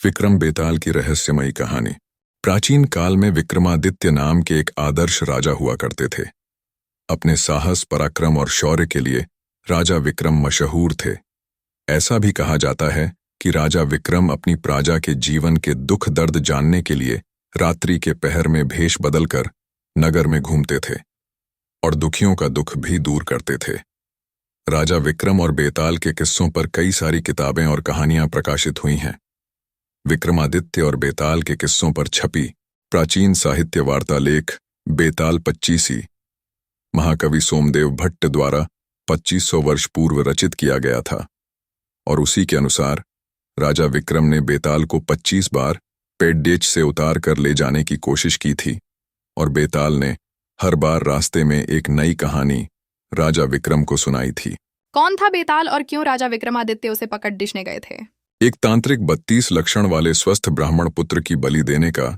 विक्रम बेताल की रहस्यमयी कहानी। प्राचीन काल में विक्रमादित्य नाम के एक आदर्श राजा हुआ करते थे। अपने साहस, पराक्रम और शौर्य के लिए राजा विक्रम मशहूर थे। ऐसा भी कहा जाता है कि राजा विक्रम अपनी प्रजा के जीवन के दुख दर्द जानने के लिए रात्रि के पहर में भेष बदलकर नगर में घूमते थे और दुखियों का दुख भी दूर करते थे। राजा विक्रम और बेताल के किस्सों पर कई सारी किताबें और कहानियां प्रकाशित हुई हैं। विक्रमादित्य और बेताल के किस्सों पर छपी प्राचीन साहित्य वार्तालेख बेताल पच्चीसी महाकवि सोमदेव भट्ट द्वारा 2500 वर्ष पूर्व रचित किया गया था और उसी के अनुसार राजा विक्रम ने बेताल को 25 बार पेड्डेच से उतार कर ले जाने की कोशिश की थी और बेताल ने हर बार रास्ते में एक नई कहानी राजा विक्रम को सुनाई थी। कौन था बेताल और क्यों राजा विक्रमादित्य उसे पकड़ डिशने गए थे? एक तांत्रिक 32 लक्षण वाले स्वस्थ ब्राह्मण पुत्र की बलि देने का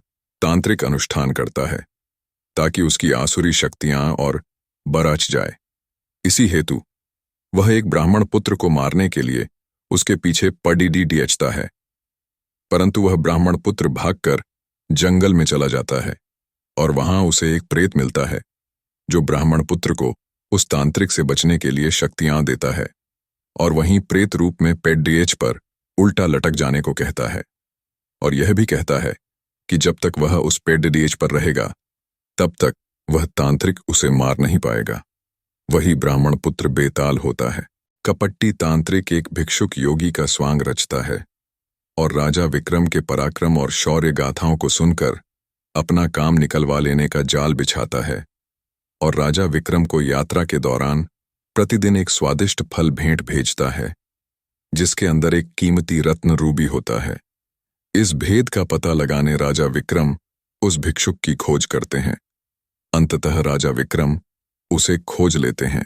तांत्रिक अनुष्ठान करता है ताकि उसकी आसुरी शक्तियां और बरच जाए। इसी हेतु वह एक ब्राह्मण पुत्र को मारने के लिए उसके पीछे पडीडी डियचता है, परंतु वह ब्राह्मण पुत्र भागकर जंगल में चला जाता है और वहां उसे एक प्रेत मिलता है जो ब्राह्मण पुत्र को उस तांत्रिक से बचने के लिए शक्तियां देता है और वहीं प्रेत रूप में पेड्डेच पर उल्टा लटक जाने को कहता है और यह भी कहता है कि जब तक वह उस पेड्डेच पर रहेगा तब तक वह तांत्रिक उसे मार नहीं पाएगा। वही ब्राह्मण पुत्र बेताल होता है। कपट्टी तांत्रिक एक भिक्षुक योगी का स्वांग रचता है और राजा विक्रम के पराक्रम और शौर्य गाथाओं को सुनकर अपना काम निकलवा लेने का जाल बिछाता है और राजा विक्रम को यात्रा के दौरान प्रतिदिन एक स्वादिष्ट फल भेंट भेजता है जिसके अंदर एक कीमती रत्न रूबी होता है। इस भेद का पता लगाने राजा विक्रम उस भिक्षुक की खोज करते हैं। अंततः राजा विक्रम उसे खोज लेते हैं।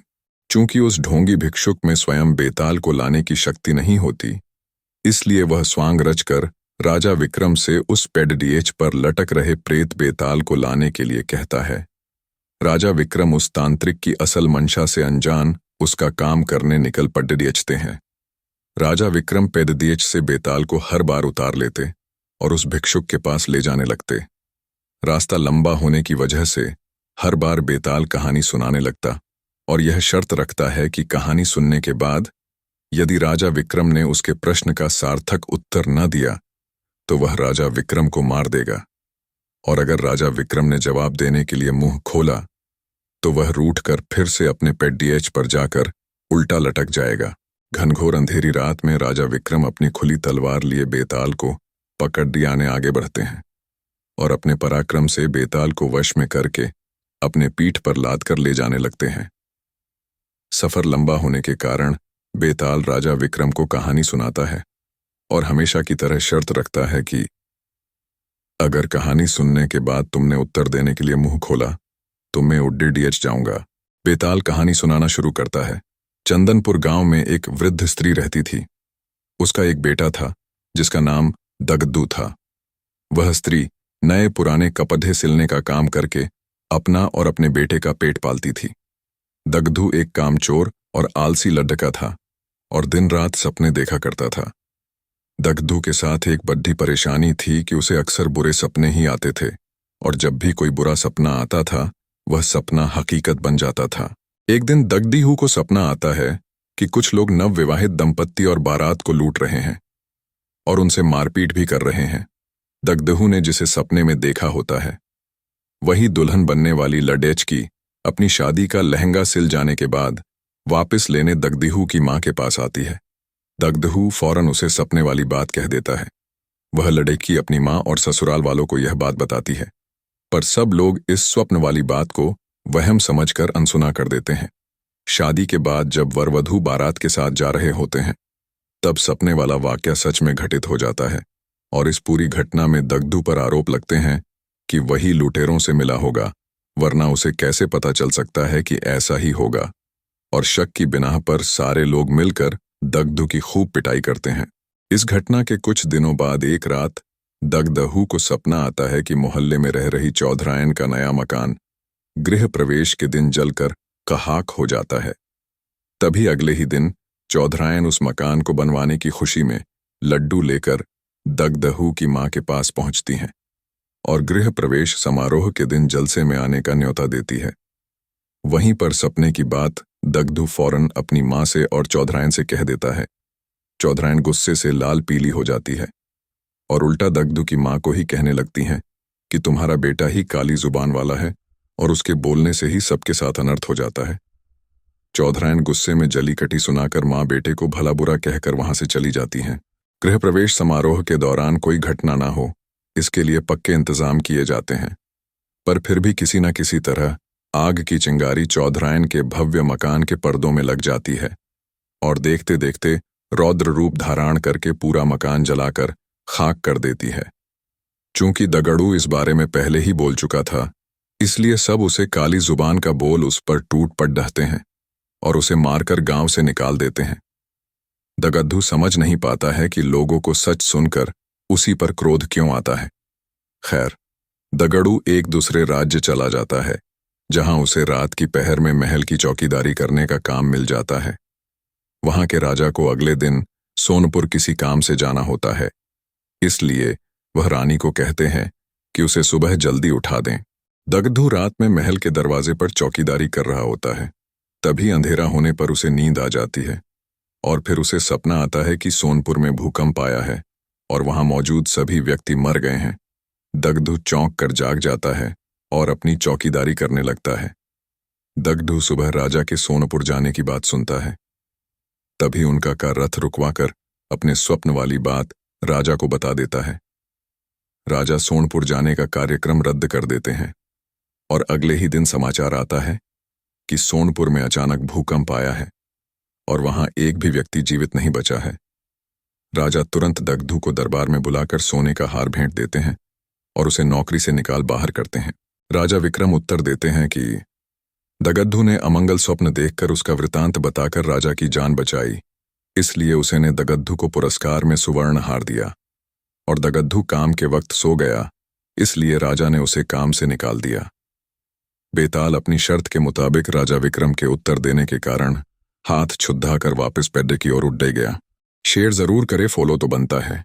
चूंकि उस ढोंगी भिक्षुक में स्वयं बेताल को लाने की शक्ति नहीं होती, इसलिए वह स्वांग रचकर राजा विक्रम से उस पेड्डेच पर लटक रहे प्रेत बेताल को लाने के लिए कहता है। राजा विक्रम उस तांत्रिक की असल मंशा से अनजान उसका काम करने निकल पड्डेचते हैं। राजा विक्रम पेड्डेच से बेताल को हर बार उतार लेते और उस भिक्षुक के पास ले जाने लगते। रास्ता लंबा होने की वजह से हर बार बेताल कहानी सुनाने लगता और यह शर्त रखता है कि कहानी सुनने के बाद यदि राजा विक्रम ने उसके प्रश्न का सार्थक उत्तर न दिया तो वह राजा विक्रम को मार देगा और अगर राजा विक्रम ने जवाब देने के लिए मुंह खोला तो वह रूठकर फिर से अपने पेड्डेच पर जाकर उल्टा लटक जाएगा। घनघोर अंधेरी रात में राजा विक्रम अपनी खुली तलवार लिए बेताल को पकड़ दियाने आगे बढ़ते हैं और अपने पराक्रम से बेताल को वश में करके अपने पीठ पर लाद कर ले जाने लगते हैं। सफर लंबा होने के कारण बेताल राजा विक्रम को कहानी सुनाता है और हमेशा की तरह शर्त रखता है कि अगर कहानी सुनने के बाद तुमने उत्तर देने के लिए मुंह खोला तो मैं उड्डीएच जाऊंगा। बेताल कहानी सुनाना शुरू करता है। चंदनपुर गांव में एक वृद्ध स्त्री रहती थी। उसका एक बेटा था जिसका नाम दगदू था। वह स्त्री नए पुराने कपड़े सिलने का काम करके अपना और अपने बेटे का पेट पालती थी। दगदू एक कामचोर और आलसी लड़का था और दिन रात सपने देखा करता था। दगदू के साथ एक बड़ी परेशानी थी कि उसे अक्सर बुरे सपने ही आते थे और जब भी कोई बुरा सपना आता था वह सपना हकीकत बन जाता था। एक दिन दगदू को सपना आता है कि कुछ लोग नवविवाहित दंपत्ति और बारात को लूट रहे हैं और उनसे मारपीट भी कर रहे हैं। दगदू ने जिसे सपने में देखा होता है वही दुल्हन बनने वाली लड़ेच की अपनी शादी का लहंगा सिल जाने के बाद वापस लेने दगदू की मां के पास आती है। दगदू फौरन उसे सपने वाली बात कह देता है। वह लड़की अपनी मां और ससुराल वालों को यह बात बताती है, पर सब लोग इस स्वप्न वाली बात को वहम समझकर अनसुना कर देते हैं। शादी के बाद जब वरवधू बारात के साथ जा रहे होते हैं तब सपने वाला वाकया सच में घटित हो जाता है और इस पूरी घटना में दगदू पर आरोप लगते हैं कि वही लुटेरों से मिला होगा, वरना उसे कैसे पता चल सकता है कि ऐसा ही होगा। और शक की बिना पर सारे लोग मिलकर दगदू की खूब पिटाई करते हैं। इस घटना के कुछ दिनों बाद एक रात दगदू को सपना आता है कि मोहल्ले में रह रही चौधरायन का नया मकान गृह प्रवेश के दिन जलकर कहाक हो जाता है। तभी अगले ही दिन चौधरायन उस मकान को बनवाने की खुशी में लड्डू लेकर दगदहू की मां के पास पहुंचती हैं और गृह प्रवेश समारोह के दिन जलसे में आने का न्योता देती है। वहीं पर सपने की बात दगदू फौरन अपनी मां से और चौधरायन से कह देता है। चौधरायन गुस्से से लाल पीली हो जाती है और उल्टा दगदू की मां को ही कहने लगती हैं कि तुम्हारा बेटा ही काली जुबान वाला है और उसके बोलने से ही सबके साथ अनर्थ हो जाता है। चौधरायन गुस्से में जली कटी सुनाकर मां बेटे को भला बुरा कहकर वहां से चली जाती हैं। गृह प्रवेश समारोह के दौरान कोई घटना ना हो, इसके लिए पक्के इंतजाम किए जाते हैं, पर फिर भी किसी न किसी तरह आग की चिंगारी चौधरायन के भव्य मकान के पर्दों में लग जाती है और देखते देखते रौद्र रूप धारण करके पूरा मकान जलाकर खाक कर देती है। चूंकि दगड़ू इस बारे में पहले ही बोल चुका था, इसलिए सब उसे काली जुबान का बोल उस पर टूट पट ढहते हैं और उसे मारकर गांव से निकाल देते हैं। दगद्धू समझ नहीं पाता है कि लोगों को सच सुनकर उसी पर क्रोध क्यों आता है। खैर, दगड़ू एक दूसरे राज्य चला जाता है, जहां उसे रात की पहर में महल की चौकीदारी करने का काम मिल जाता है। वहां के राजा को अगले दिन सोनपुर किसी काम से जाना होता है, इसलिए वह रानी को कहते हैं कि उसे सुबह जल्दी उठा दें। दगद्धू रात में महल के दरवाजे पर चौकीदारी कर रहा होता है। तभी अंधेरा होने पर उसे नींद आ जाती है और फिर उसे सपना आता है कि सोनपुर में भूकंप आया है और वहां मौजूद सभी व्यक्ति मर गए हैं। दगद्धू चौंक कर जाग जाता है और अपनी चौकीदारी करने लगता है। दगद्धू सुबह राजा के सोनपुर जाने की बात सुनता है। तभी उनका का रथ रुकवाकर अपने स्वप्न वाली बात राजा को बता देता है। राजा सोनपुर जाने का कार्यक्रम रद्द कर देते हैं और अगले ही दिन समाचार आता है कि सोनपुर में अचानक भूकंप आया है और वहां एक भी व्यक्ति जीवित नहीं बचा है। राजा तुरंत दगद्धू को दरबार में बुलाकर सोने का हार भेंट देते हैं और उसे नौकरी से निकाल बाहर करते हैं। राजा विक्रम उत्तर देते हैं कि दगद्धू ने अमंगल स्वप्न देखकर उसका वृतांत बताकर राजा की जान बचाई, इसलिए उसने दगद्धू को पुरस्कार में सुवर्ण हार दिया और दगद्धू काम के वक्त सो गया, इसलिए राजा ने उसे काम से निकाल दिया। बेताल अपनी शर्त के मुताबिक राजा विक्रम के उत्तर देने के कारण हाथ छुद्धा कर वापस पेड्डे की ओर उड़ गया। शेयर जरूर करे, फॉलो तो बनता है।